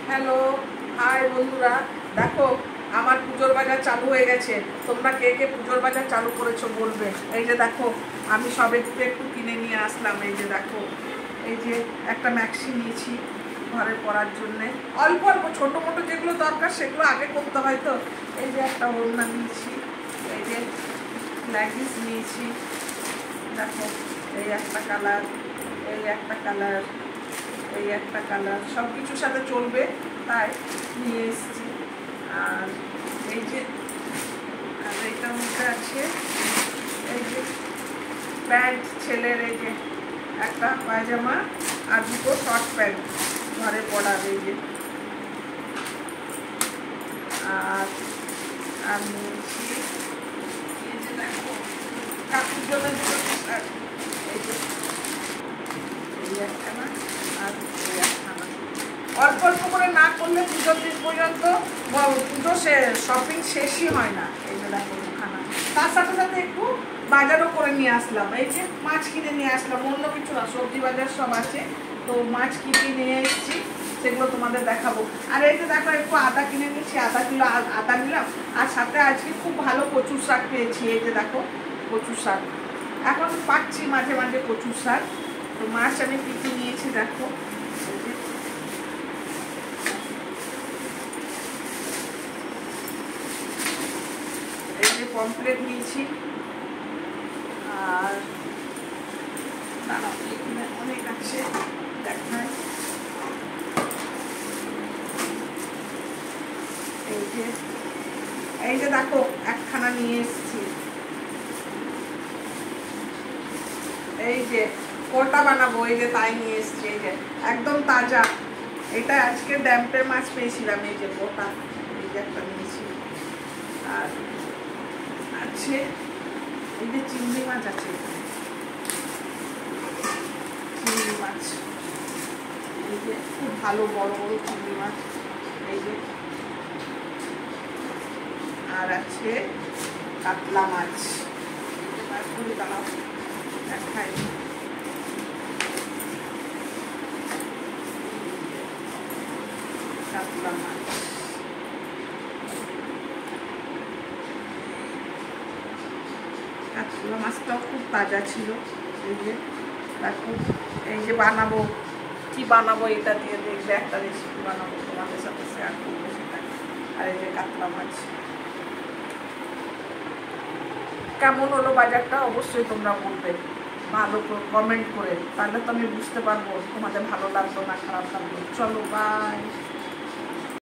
Hello, high বন্ধুরা। দেখো, আমার পুজোর বাজার চালু হয়ে গেছে। তোমরা কে কে পুজোর বাজার চালু করেছো বলবে। এই যে দেখো, আমি সব একটু একটু কিনে নিয়ে আসলাম। এই যে দেখো, এই যে একটা ম্যাক্সি নিয়েছি ঘরে পরার জন্যে। অল্প অল্প ছোটো মোটো যেগুলো দরকার সেগুলো আগে করতে হয় তো। এই যে একটা ওড়না নিয়েছি, এই যে লেগিংস নিয়েছি। দেখো, এই একটা কালার, এই একটা কালার, এই একটা কালার, সব কিছুর সাথে চলবে তাই নিয়ে এসেছি। আর এই যে, আর এইটার মধ্যে আছে এই যে প্যান্ট ছেলের, এই যে একটা পায়জামা আর দুটো শর্ট প্যান্ট ঘরে পরার। এই যে আর আর নিয়েছি এই যে দেখো কাকুর জন্য দুটো টি-শার্ট। এই যে এই একটা না, আর এই একটা না। অল্প অল্প করে না করলে পুজোর দিন পর্যন্ত পুজো শপিং শেষই হয় না। এই যে দেখো খানা, তার সাথে সাথে একটু বাজারও করে নিয়ে আসলাম। এই যে মাছ কিনে নিয়ে আসলাম, অন্য কিছু না, সবজি বাজার সব আছে। তো মাছ কিনে নিয়ে এসেছি, সেগুলো তোমাদের দেখাবো। আর এই যে দেখো, একটু আদা কিনে নিয়েছি, আধা কিলো আদা নিলাম। আর সাথে আজকে খুব ভালো কচুর শাক পেয়েছি। এই যে দেখো কচুর শাক, এখন পাচ্ছি মাঝে মাঝে কচুর শাক। তো মাছ আমি কী কী নিয়েছি দেখো। এই যে পমফ্রেট নিয়েছি, আর এখানে অনেক আছে দেখায়। এই যে দেখো একখানা নিয়ে এসেছি, এই যে কোটা বানাবো, এই যে তাই নিয়ে এসেছি। এই যে একদম তাজা, এটা আজকে ড্যাম্পে মাছ পেয়েছিলাম। এই যে কোটা, এই যে একটা নিয়েছি। আর আছে এই যে চিংড়ি মাছ আছে, চিংড়ি মাছ, এই যে খুব ভালো বড় বড় চিংড়ি মাছ। এই যে আর আছে কাতলা মাছ, মাছগুলি দাঁড়াও দেখাই। কাতলা মাছ, কাতলা মাছটাও খুব তাজা ছিল। এই যে দেখো, এই যে বানাবো, কি বানাবো এটা দিয়ে দেখবে, একটা রেসিপি বানাবো, তোমাদের সাথে শেয়ার করবো সেটা। আর এই যে কাতলা মাছ, কেমন হলো বাজারটা অবশ্যই তোমরা বলবে ভালো কমেন্ট করে, তাহলে তো আমি বুঝতে পারবো তোমাদের ভালো লাগলো না খারাপ লাগলো। চলো বাই।